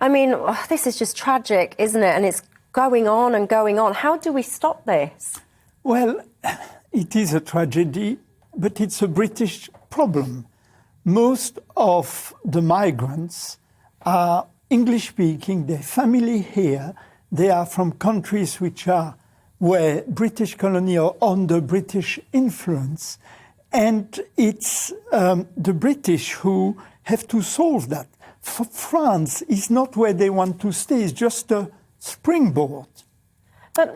I mean, this is just tragic, isn't it? And it's going on and going on. How do we stop this? Well, it is a tragedy, but it's a British problem. Most of the migrants are English-speaking, their family here. They are from countries which are where British colony are under British influence. And it's the British who have to solve that. For France is not where they want to stay, it's just a springboard.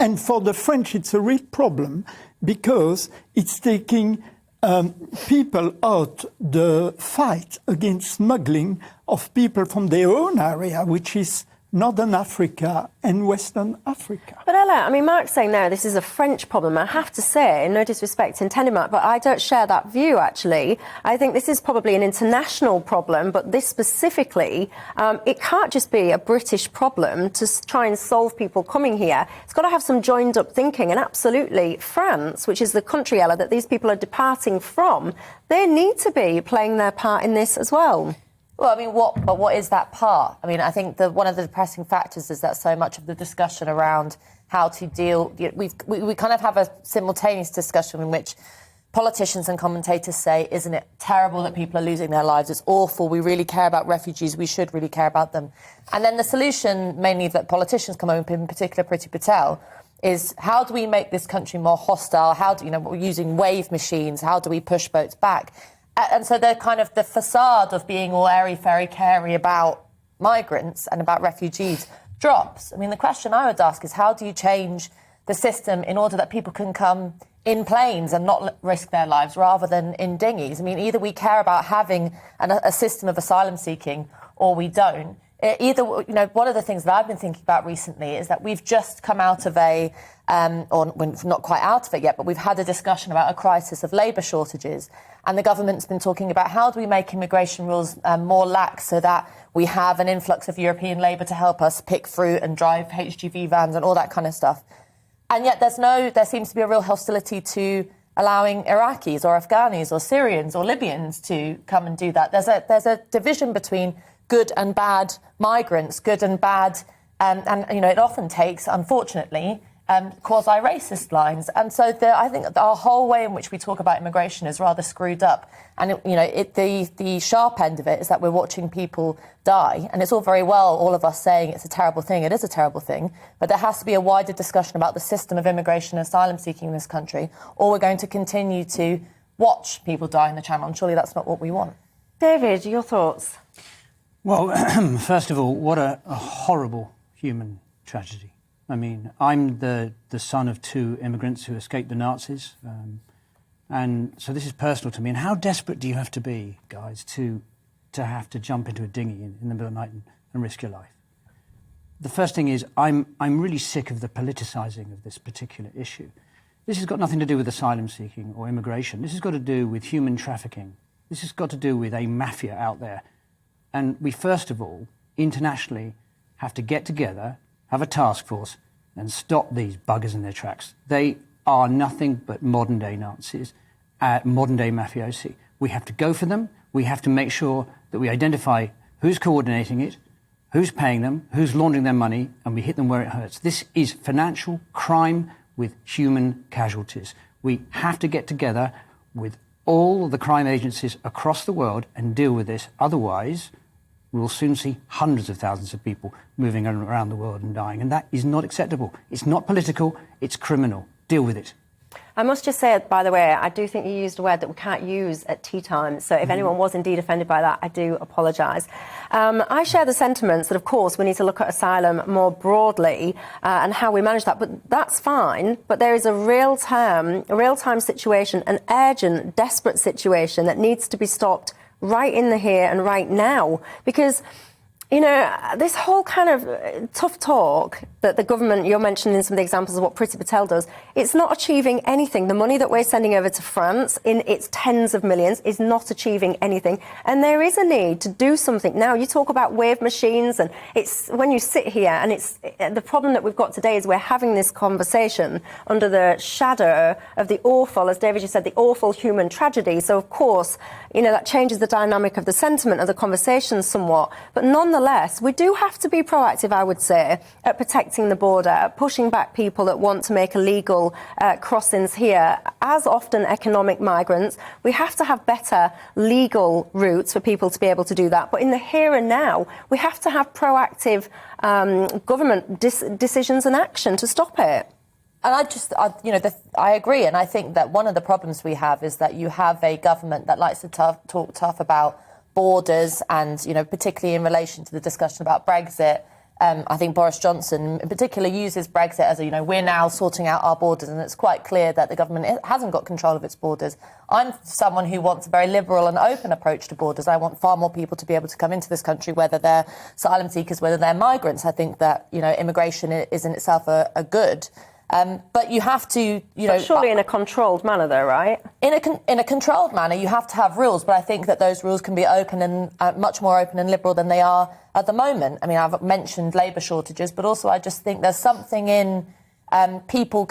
And for the French, it's a real problem because it's taking people out the fight against smuggling of people from their own area, which is Northern Africa and Western Africa. But Ella, I mean, Mark's saying now this is a French problem. I have to say, no disrespect intended, Mark, but I don't share that view, actually. I think this is probably an international problem, but this specifically, it can't just be a British problem to try and solve people coming here. It's got to have some joined-up thinking, and absolutely France, which is the country, Ella, that these people are departing from, they need to be playing their part in this as well. Well, I mean, what is that part? I mean, I think one of the depressing factors is that so much of the discussion around how to deal... We kind of have a simultaneous discussion in which politicians and commentators say, isn't it terrible that people are losing their lives? It's awful. We really care about refugees. We should really care about them. And then the solution, mainly that politicians come up with, in particular Priti Patel, is how do we make this country more hostile? How do, we're using wave machines. How do we push boats back? And so they're kind of the facade of being all airy-fairy-carey about migrants and about refugees drops. I mean, the question I would ask is how do you change the system in order that people can come in planes and not risk their lives rather than in dinghies? I mean, either we care about having a system of asylum seeking or we don't. One of the things that I've been thinking about recently is that we've just come out of or we're not quite out of it yet, but we've had a discussion about a crisis of labour shortages. And the government's been talking about how do we make immigration rules more lax so that we have an influx of European labour to help us pick fruit and drive HGV vans and all that kind of stuff. And yet there seems to be a real hostility to allowing Iraqis or Afghanis or Syrians or Libyans to come and do that. There's a division between good and bad migrants, good and bad, and it often takes, unfortunately, quasi-racist lines. And so I think our whole way in which we talk about immigration is rather screwed up. And, the sharp end of it is that we're watching people die. And it's all very well, all of us saying it's a terrible thing. It is a terrible thing. But there has to be a wider discussion about the system of immigration and asylum seeking in this country, or we're going to continue to watch people die in the Channel. And surely that's not what we want. David, your thoughts? Well, first of all, what a horrible human tragedy. I mean, I'm the son of two immigrants who escaped the Nazis. And so this is personal to me. And how desperate do you have to be, guys, to have to jump into a dinghy in the middle of the night and risk your life? The first thing is I'm really sick of the politicising of this particular issue. This has got nothing to do with asylum seeking or immigration. This has got to do with human trafficking. This has got to do with a mafia out there. And we, first of all, internationally, have to get together, have a task force, and stop these buggers in their tracks. They are nothing but modern-day Nazis, modern-day mafiosi. We have to go for them. We have to make sure that we identify who's coordinating it, who's paying them, who's laundering their money, and we hit them where it hurts. This is financial crime with human casualties. We have to get together with all the crime agencies across the world and deal with this. Otherwise, we will soon see hundreds of thousands of people moving around the world and dying. And that is not acceptable. It's not political, it's criminal. Deal with it. I must just say, by the way, I do think you used a word that we can't use at tea time. So if anyone was indeed offended by that, I do apologise. I share the sentiments that, of course, we need to look at asylum more broadly and how we manage that. But that's fine. But there is a real-time situation, an urgent, desperate situation that needs to be stopped right in the here and right now. Because, this whole kind of tough talk that the government, you're mentioning some of the examples of what Priti Patel does, it's not achieving anything. The money that we're sending over to France in its tens of millions is not achieving anything. And there is a need to do something. Now, you talk about wave machines, and it's when you sit here, and it's the problem that we've got today is we're having this conversation under the shadow of the awful, as David just said, the awful human tragedy. So, of course, that changes the dynamic of the sentiment of the conversation somewhat. But nonetheless, nonetheless, we do have to be proactive, I would say, at protecting the border, at pushing back people that want to make illegal crossings here. As often economic migrants, we have to have better legal routes for people to be able to do that. But in the here and now, we have to have proactive government decisions and action to stop it. And I agree. And I think that one of the problems we have is that you have a government that likes to talk tough about borders and, particularly in relation to the discussion about Brexit. I think Boris Johnson in particular uses Brexit as we're now sorting out our borders, and it's quite clear that the government hasn't got control of its borders. I'm someone who wants a very liberal and open approach to borders. I want far more people to be able to come into this country, whether they're asylum seekers, whether they're migrants. I think that, immigration is in itself a good. But you have to, But surely in a controlled manner, though, right? In a controlled manner, you have to have rules, but I think that those rules can be open and much more open and liberal than they are at the moment. I mean, I've mentioned labour shortages, but also I just think there's something in people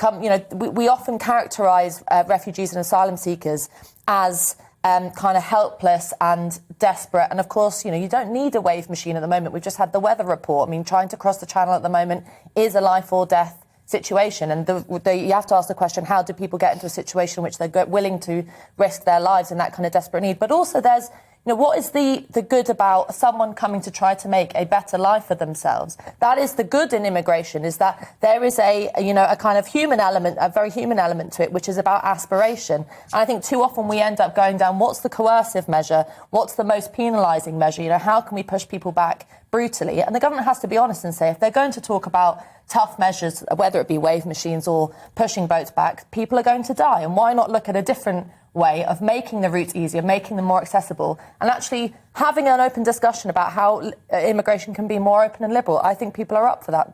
we often characterise refugees and asylum seekers as kind of helpless and desperate. And of course, you don't need a wave machine at the moment. We've just had the weather report. I mean, trying to cross the channel at the moment is a life or death situation, and you have to ask the question, how do people get into a situation in which they're willing to risk their lives in that kind of desperate need? But also there's, what is the good about someone coming to try to make a better life for themselves? That is the good in immigration, is that there is a kind of human element, a very human element to it, which is about aspiration. And I think too often we end up going down, what's the coercive measure? What's the most penalising measure? How can we push people back brutally? And the government has to be honest and say, if they're going to talk about tough measures, whether it be wave machines or pushing boats back, people are going to die. And why not look at a different way of making the routes easier, making them more accessible, and actually having an open discussion about how immigration can be more open and liberal? I think people are up for that.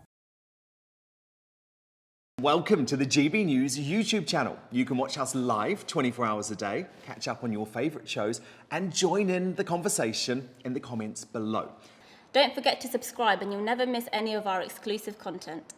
Welcome to the GB News YouTube channel. You can watch us live 24 hours a day, catch up on your favourite shows, and join in the conversation in the comments below. Don't forget to subscribe and you'll never miss any of our exclusive content.